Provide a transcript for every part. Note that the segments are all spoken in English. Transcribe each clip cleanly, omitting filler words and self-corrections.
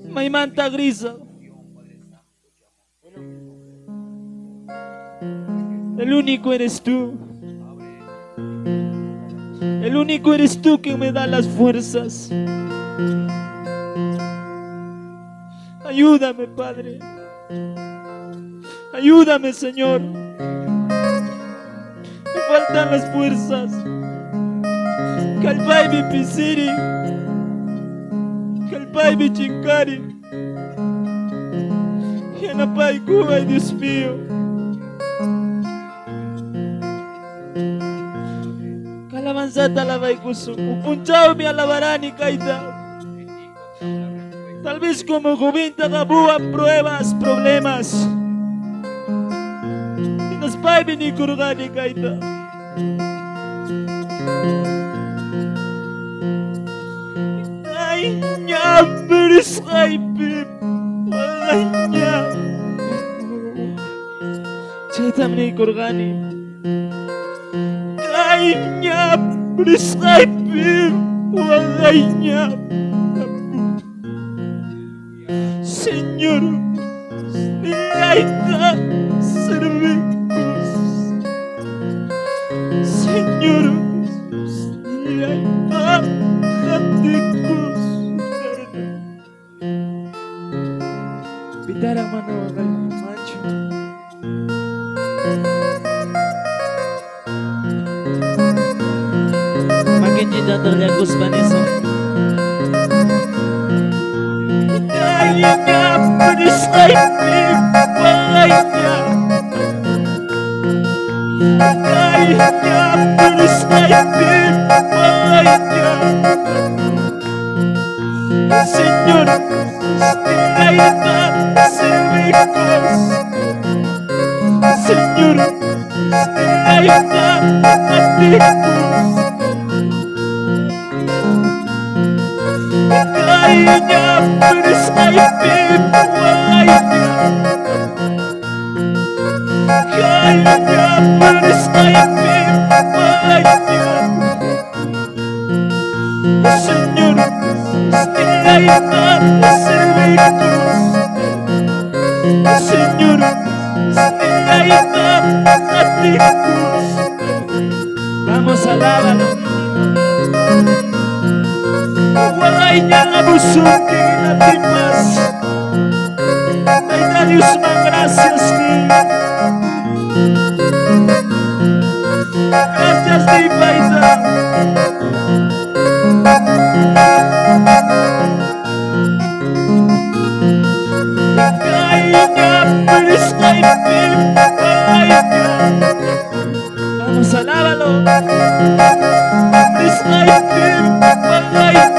Maimanta grisa. El único eres tú. El único eres tú que me da las fuerzas. Ayúdame, Padre. Ayúdame, Señor. Me faltan las fuerzas. Kalpai mi pisiri. Kalpai mi chinkari. Yanapai Cuba, Dios mío. Calamanzata la vaikusu. Upunchao mi alabarani kaita. Tal vez como Jubinta Gabúa pruebas, problemas. Y nos paibi ni kurgani kaita. Ay, ñam, beres kaipim. Ay, ñam. Chetam ni kurgani. Ay, ñam, beres kaipim. Ay, ñam. Señor, nilaita servicos. Señor, nilaita jaticos. Pitara mano macho. Makin jida terliakus paniso. Kayaknya penis kaipim walainya. Kayaknya penis kaipim walainya. Señor, nilaita servicos. Señor, nilaita jaticos. Kayaknya penis kaipim walainya. Kayaknya penis kaipim walainya. Señor, nilaita servicos. Señor, nilaita jaticos. Vamos, alábalo. Walainya ngabusuki natimas. Ay, Dios, gracias ti. Gracias ti, Paita. Kayaknya penis kaipim walainya. Vamos, alábalo. Penis kaipim walainya.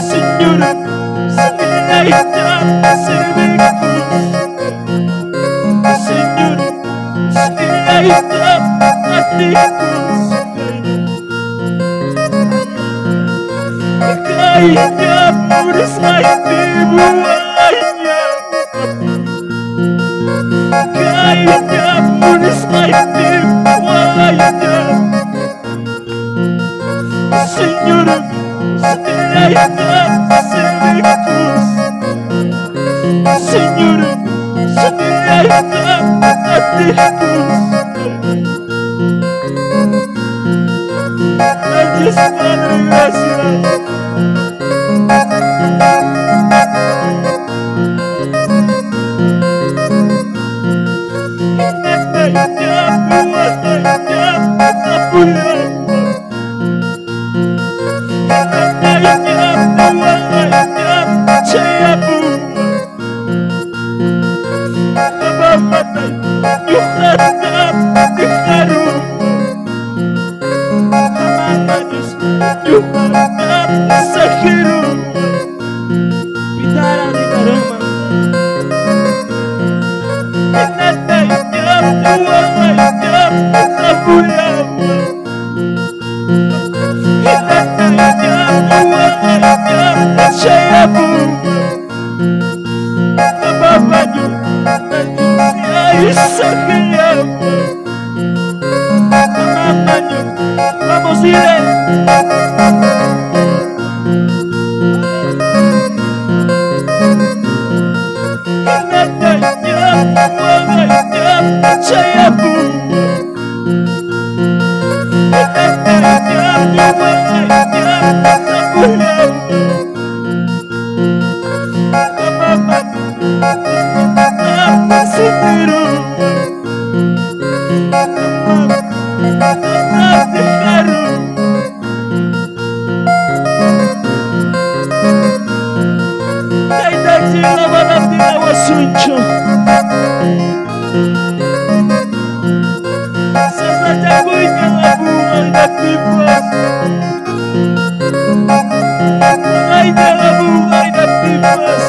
Señor, nilaita servicos. Señor, nilaita jaticos. Kayaknya penis kaipim walainya. Kayaknya penis kaipim walainya. Señor, nilaita servicos. Señor, nilaita jaticos. Gracias, Padre, gracias. Vamos, Ire. suncho. Sasa takunya labuhay na pipas. Ay na labuhay na pipas.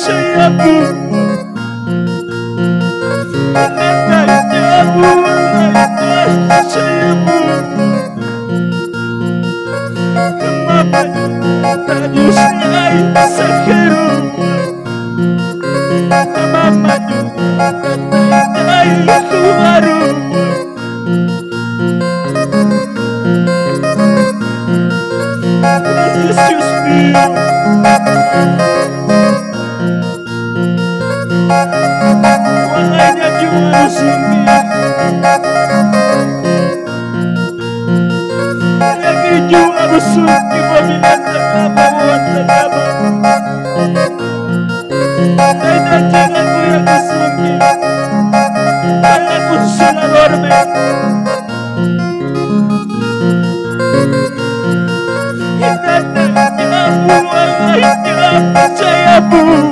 Saya Walanya jua sini, lagi jua bersuki pemilihan terkaba buat terkaba. Dan jangan goyang bersuki, jangan usul dorme. Hidupnya buah, saya buah.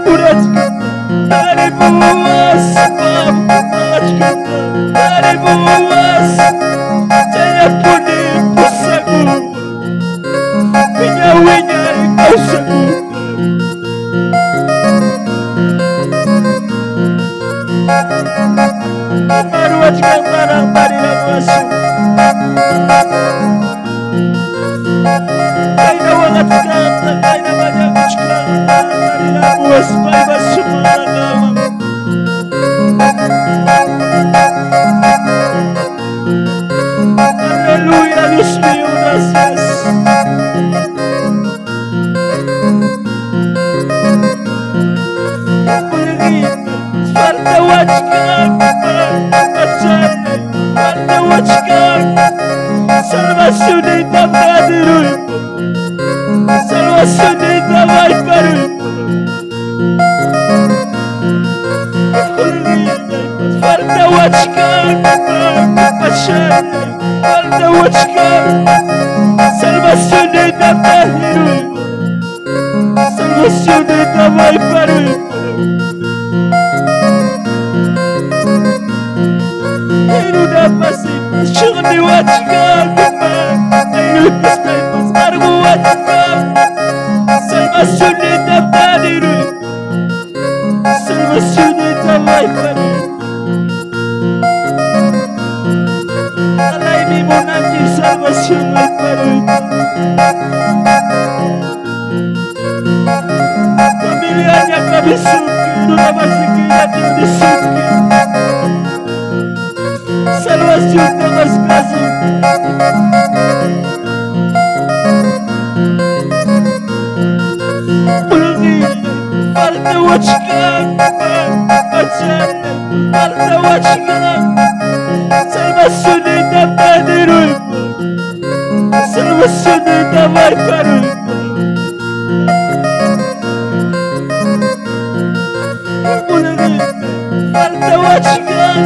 Urat Salvación de Tamay Parui. Una pasiva, shugni wachkan, ayul kastai pasargu wachkan. Salvación de Tamay, salvación de Tamay Parui. Alay mi monanji salvación de Parui. Familianya kami suki, nuna masikila kami suki. Salvación de las casas. Falta wachkan, falta wachkan. Salvación de Tamay, salvación de Tamay Parui. Falta wachkan,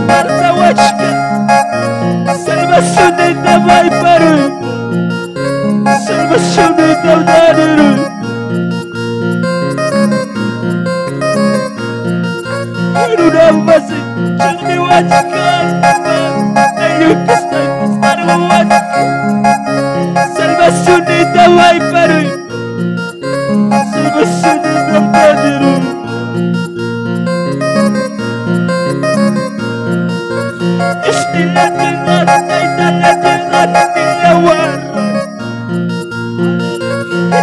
falta wachkan. Salvación de Tamay Parui, salvación de Tamay. Una base, shugni wachkan, ayul kastai pasargu wachkan. Salvación de Tamay Parui, salvación de Tamay. Istilah dengar, istilah dengar, dilawar.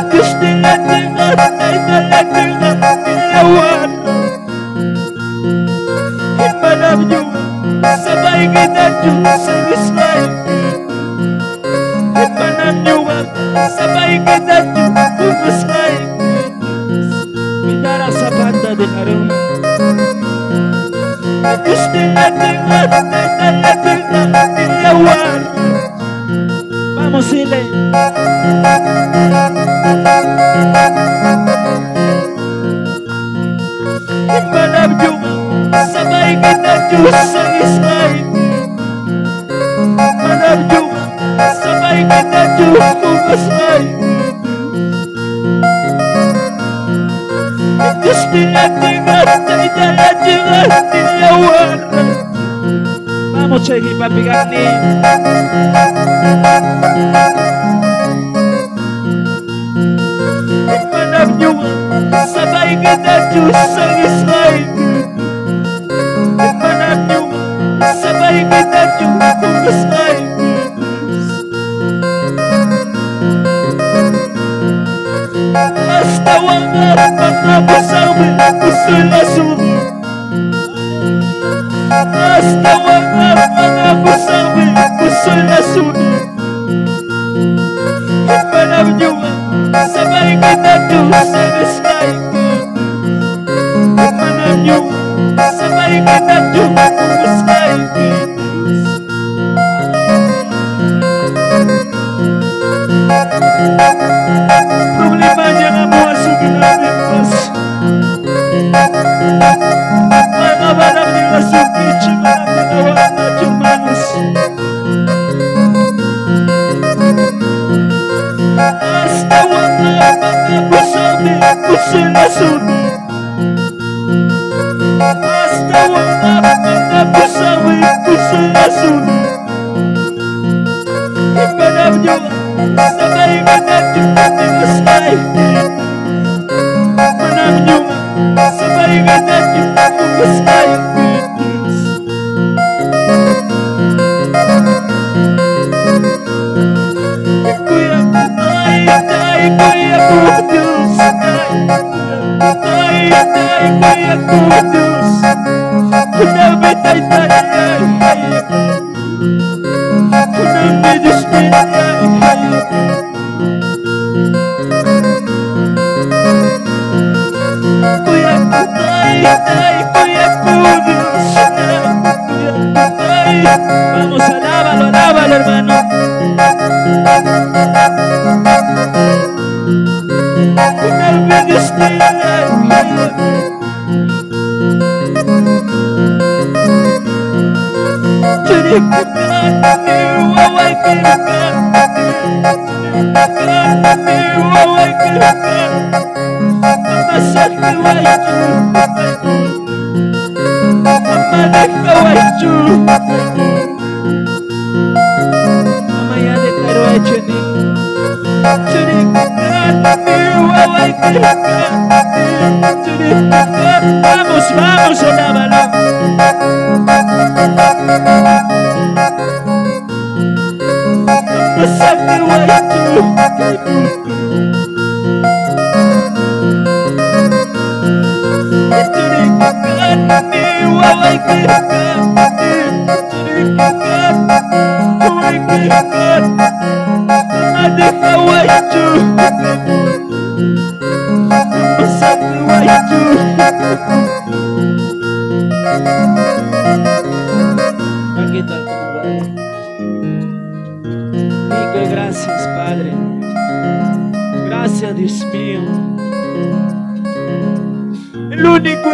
Istilah dengar, istilah dengar, dilawar. Malam juga, sabay kita juga selesai. Malam juga, sabay kita juga selesai. Bidara sabanda dengarum. Istilah dengar, istilah dengar, dilawar. Vamos Ile. Malam juga, sabay kita juga selesai. Malam juga, sabay kita juga selesai. Istilah dengar, istilah dengar, dilawar. Vamos Chegi papi Gani. Malam juga, sabay kita juga selesai. Malam juga, sabay kita juga selesai. Hasta wangar pagkapasawi, usul na sumi. Hasta wangar pagkapasawi, usul na sumi. Malam juga, sabay kita juga selesai. Malam juga, sabay kita juga selesai. Problemanya nggak mau masukin lagi bos. Mga barang dimasukin cuma ginawa na cumanos. Hasta wala pagkapasabi, usul na sumi. Hasta wala pagkapasabi, usul na sumi. Malam juga, sabay kita juga selesai. Malam juga, sabay kita juga selesai. Kuya tay, kuya kudus. Tay, kuya kudus. Kunabi tay tay. Kunabi distin tay. Kuya tay, kuya kudus. Kuya tay. Vamos, alábalo, alábalo, hermano. Kunabi distin tay. Vamos, vamos, alábalo. Pasame guaytu. Aquí está tu lugar. Diga gracias, Padre. Gracias, Dios mío. El único